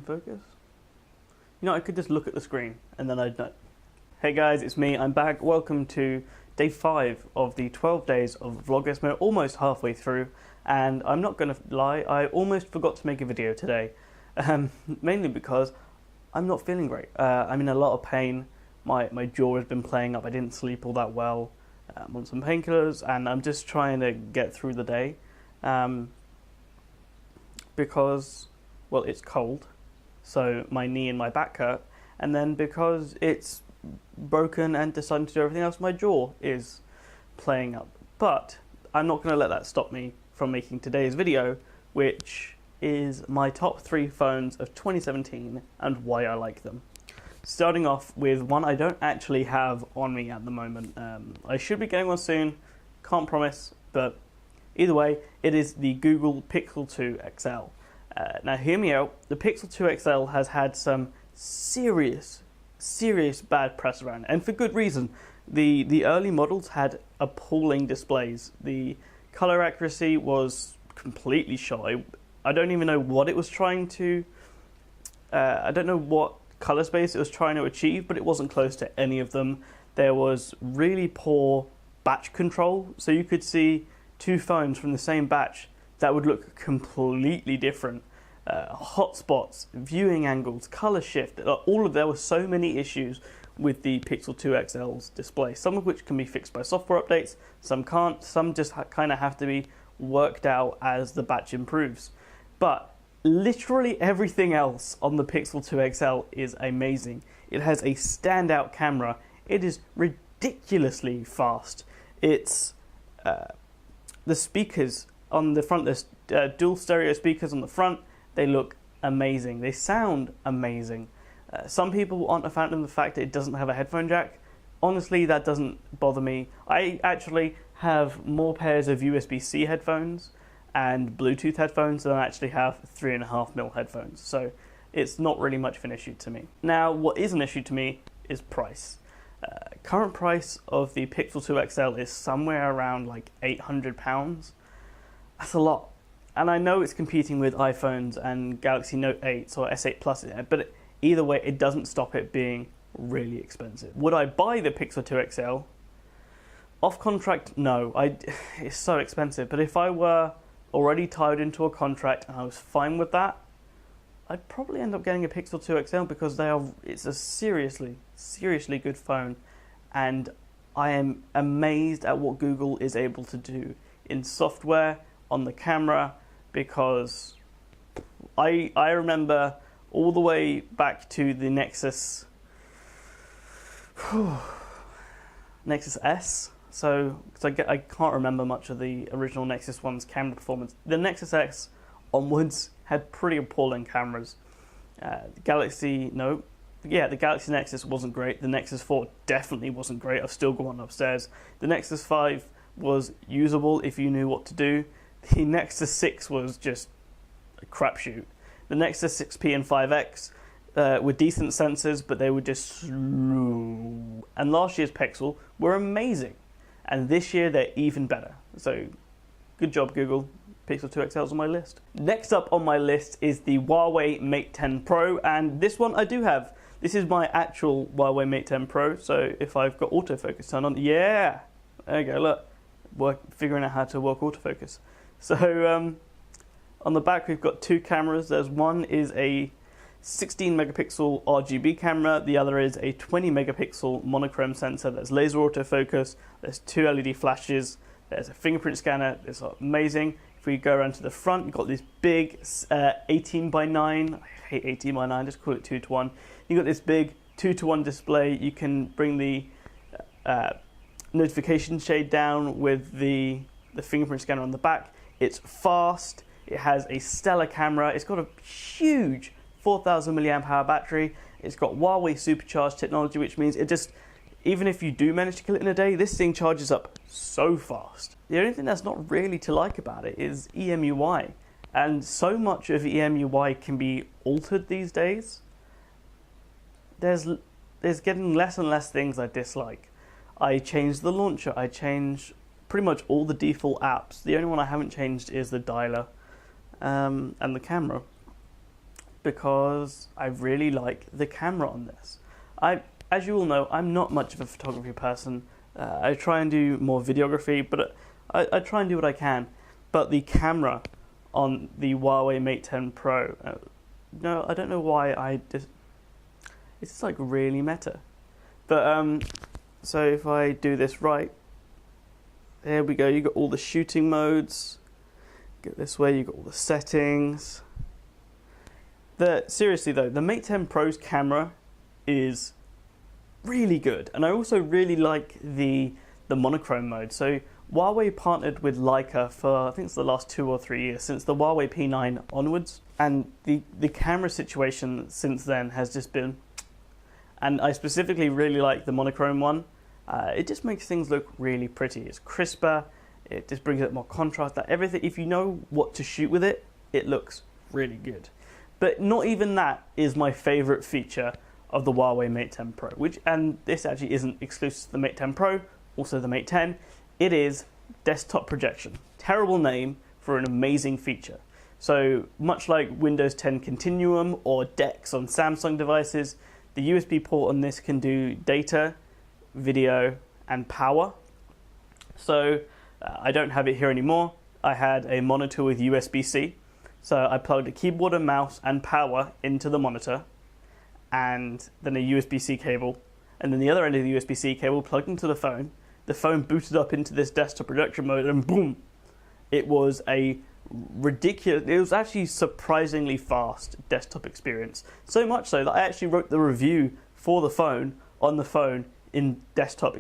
focus? You know, I could just look at the screen and then I'd know. Hey guys, it's me, I'm back. Welcome to day 5 of the 12 days of Vlogmas. We're almost halfway through, and I'm not going to lie, I almost forgot to make a video today. Mainly because I'm not feeling great. I'm in a lot of pain. My jaw has been playing up. I didn't sleep all that well. I'm on some painkillers, and I'm just trying to get through the day. Because, well, it's cold, so my knee and my back hurt. And then because it's broken and deciding to do everything else, my jaw is playing up. But I'm not going to let that stop me from making today's video, which is my top 3 phones of 2017 and why I like them. Starting off with one I don't actually have on me at the moment. I should be getting one soon, can't promise, but either way, it is the Google Pixel 2 XL. Now hear me out, the Pixel 2 XL has had some serious bad press around it, and for good reason. The early models had appalling displays. The color accuracy was completely shy. I don't even know what it was trying to, I don't know what color space it was trying to achieve, but it wasn't close to any of them. There was really poor batch control, so you could see 2 phones from the same batch that would look completely different. Hotspots, viewing angles, color shift, there were so many issues with the Pixel 2 XL's display, some of which can be fixed by software updates, some can't, some just kind of have to be worked out as the batch improves. But literally everything else on the Pixel 2 XL is amazing. It has a standout camera, it is ridiculously fast. It's the speakers on the front, there's dual stereo speakers on the front. They look amazing. They sound amazing. Some people aren't a fan of the fact that it doesn't have a headphone jack. Honestly, that doesn't bother me. I actually have more pairs of USB-C headphones and Bluetooth headphones than I actually have 3.5mm headphones. So it's not really much of an issue to me. Now, what is an issue to me is price. Current price of the Pixel 2 XL is somewhere around like £800. That's a lot. And I know it's competing with iPhones and Galaxy Note 8 or S8 Plus, but either way, it doesn't stop it being really expensive. Would I buy the Pixel 2 XL? Off contract, no. It's so expensive. But if I were already tied into a contract and I was fine with that, I'd probably end up getting a Pixel 2 XL because it's a seriously good phone. And I am amazed at what Google is able to do in software, on the camera, because I remember all the way back to the Nexus S. So I can't remember much of the original Nexus 1's camera performance. The Nexus X onwards had pretty appalling cameras. The Galaxy Nexus wasn't great. The Nexus 4 definitely wasn't great. I've still got one upstairs. The Nexus 5 was usable if you knew what to do. The Nexus 6 was just a crapshoot. The Nexus 6P and 5X were decent sensors, but they were just slow. And last year's Pixel were amazing. And this year they're even better. So good job, Google. Pixel 2 XL's on my list. Next up on my list is the Huawei Mate 10 Pro, and this one I do have. This is my actual Huawei Mate 10 Pro, so if I've got autofocus turned on, yeah! There you go, look. Figuring out how to work autofocus. So on the back we've got 2 cameras. There's one is a 16 megapixel RGB camera, the other is a 20 megapixel monochrome sensor. There's laser autofocus, there's 2 LED flashes, there's a fingerprint scanner. It's amazing. If we go around to the front, you've got this big 18:9, I hate 18:9, just call it 2:1. You've got this big 2:1 display. You can bring the notification shade down with the fingerprint scanner on the back. It's fast, it has a stellar camera, it's got a huge 4000 mAh battery, it's got Huawei supercharged technology, which means it just, even if you do manage to kill it in a day, this thing charges up so fast. The only thing that's not really to like about it is EMUI, and so much of EMUI can be altered these days. There's getting less and less things I dislike. I changed the launcher, I changed pretty much all the default apps. The only one I haven't changed is the dialer and the camera. because I really like the camera on this. As you all know, I'm not much of a photography person. I try and do more videography, but I try and do what I can. But the camera on the Huawei Mate 10 Pro, no, I don't know why it's just like really meta. But so if I do this right, there we go. You got all the shooting modes. Get this way. You got all the settings. Seriously though, the Mate 10 Pro's camera is really good, and I also really like the monochrome mode. So Huawei partnered with Leica for I think it's the last 2 or 3 years, since the Huawei P9 onwards, and the camera situation since then has just been, and I specifically really like the monochrome one. It just makes things look really pretty. It's crisper. It just brings out more contrast. That everything, if you know what to shoot with it, it looks really good. But not even that is my favorite feature of the Huawei Mate 10 Pro, and this actually isn't exclusive to the Mate 10 Pro, also the Mate 10. It is desktop projection. Terrible name for an amazing feature. So much like Windows 10 Continuum or DeX on Samsung devices, the USB port on this can do data, video, and power. So I don't have it here anymore. I had a monitor with USB-C. So I plugged a keyboard and mouse and power into the monitor, and then a USB-C cable, and then the other end of the USB-C cable plugged into the phone. The phone booted up into this desktop projection mode, and boom! It was a ridiculous, it was actually surprisingly fast desktop experience. So much so that I actually wrote the review for the phone on the phone in desktop.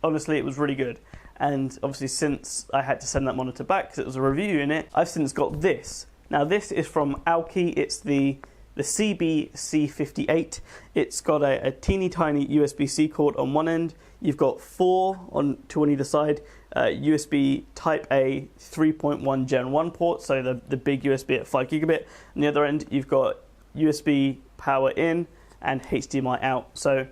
Honestly, it was really good. And obviously, since I had to send that monitor back because it was a review in it, I've since got this. Now this is from Alki. It's the CB-C58. It's got a teeny tiny USB-C cord on one end. You've got 2 on either side. USB Type A 3.1 Gen 1 port, so the big USB at 5 gigabit. On the other end, you've got USB power in and HDMI out. So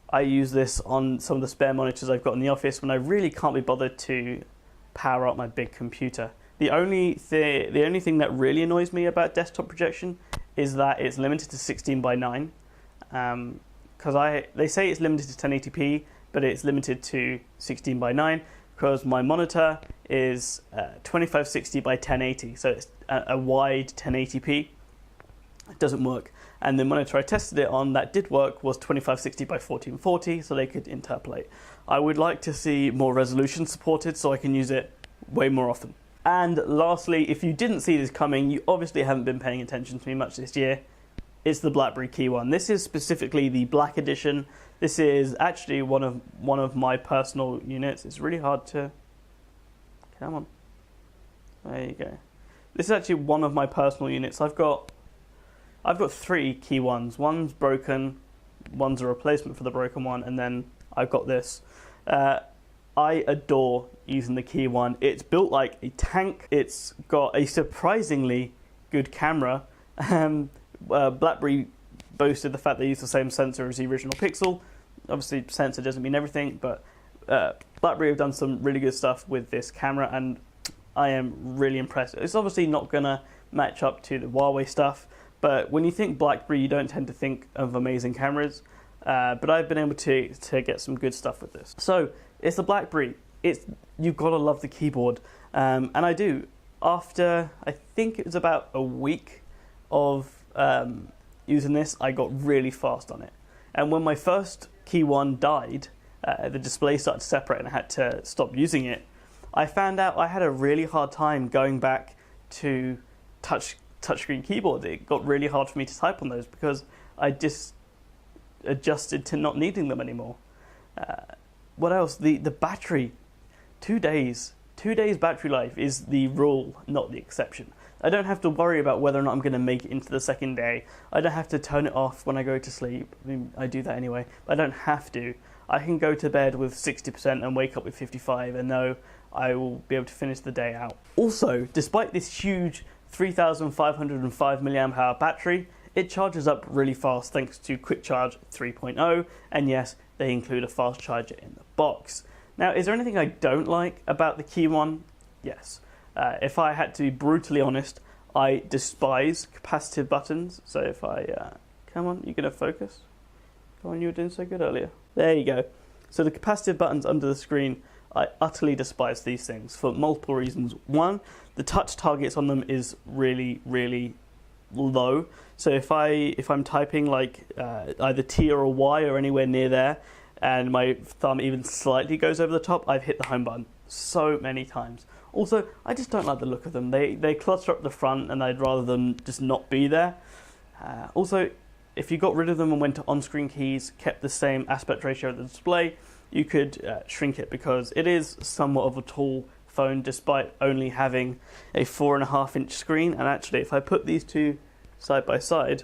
I use this on some of the spare monitors I've got in the office when I really can't be bothered to power up my big computer. The only thing that really annoys me about desktop projection is that it's limited to 16:9. Because they say it's limited to 1080p, but it's limited to 16:9 because my monitor is 2560 by 1080, so it's a wide 1080p. It doesn't work. And the monitor I tested it on that did work was 2560 by 1440, so they could interpolate. I would like to see more resolution supported so I can use it way more often. And lastly, if you didn't see this coming, you obviously haven't been paying attention to me much this year. It's the BlackBerry Key One. This is specifically the black edition. This is actually one of my personal units. It's really hard to... Come on. There you go. This is actually one of my personal units. I've got 3 Key Ones. One's broken, one's a replacement for the broken one, and then I've got this. I adore using the Key One. It's built like a tank. It's got a surprisingly good camera. BlackBerry boasted the fact they use the same sensor as the original Pixel. Obviously, sensor doesn't mean everything, but BlackBerry have done some really good stuff with this camera, and I am really impressed. It's obviously not going to match up to the Huawei stuff, but when you think BlackBerry, you don't tend to think of amazing cameras. But I've been able to get some good stuff with this. So it's the BlackBerry. You've got to love the keyboard, and I do. After I think it was about a week of using this, I got really fast on it. And when my first Key One died, the display started to separate and I had to stop using it. I found out I had a really hard time going back to touchscreen keyboard. It got really hard for me to type on those because I just adjusted to not needing them anymore. What else? The battery, 2 days. 2 days battery life is the rule, not the exception. I don't have to worry about whether or not I'm going to make it into the second day. I don't have to turn it off when I go to sleep. I mean, I do that anyway, but I don't have to. I can go to bed with 60% and wake up with 55 and know I will be able to finish the day out. Also, despite this huge 3,505 milliamp hour battery, it charges up really fast thanks to Quick Charge 3.0, and yes, they include a fast charger in the box. Now, is there anything I don't like about the Key One? Yes. If I had to be brutally honest, I despise capacitive buttons. So if I, come on, you're going to focus. Come on, you were doing so good earlier. There you go. So the capacitive buttons under the screen, I utterly despise these things for multiple reasons. One, the touch targets on them is really, really low. So if I'm typing like either T or a Y or anywhere near there, and my thumb even slightly goes over the top, I've hit the home button so many times. Also, I just don't like the look of them. They clutter up the front, and I'd rather them just not be there. Also, if you got rid of them and went to on-screen keys, kept the same aspect ratio of the display, you could shrink it, because it is somewhat of a tall phone despite only having a 4.5-inch screen. And actually, if I put these two side by side,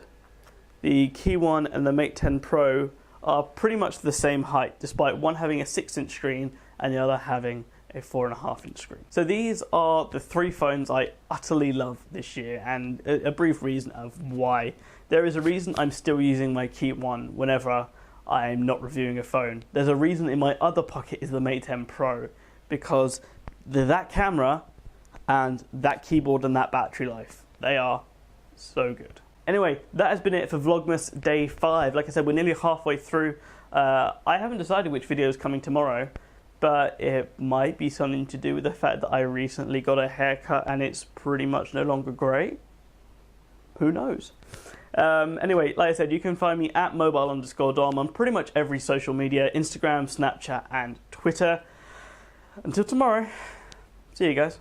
the Key 1 and the Mate 10 Pro are pretty much the same height, despite one having a 6-inch screen and the other having a 4.5-inch screen. So these are the three phones I utterly love this year, and a brief reason of why. There is a reason I'm still using my Key 1 whenever I'm not reviewing a phone. There's a reason in my other pocket is the Mate 10 Pro, because that camera and that keyboard and that battery life, they are so good. Anyway, that has been it for Vlogmas Day 5. Like I said, we're nearly halfway through. I haven't decided which video is coming tomorrow, but it might be something to do with the fact that I recently got a haircut and it's pretty much no longer grey. Who knows? Anyway, like I said, you can find me at mobile_dom on pretty much every social media: Instagram, Snapchat, and Twitter. Until tomorrow, see you guys.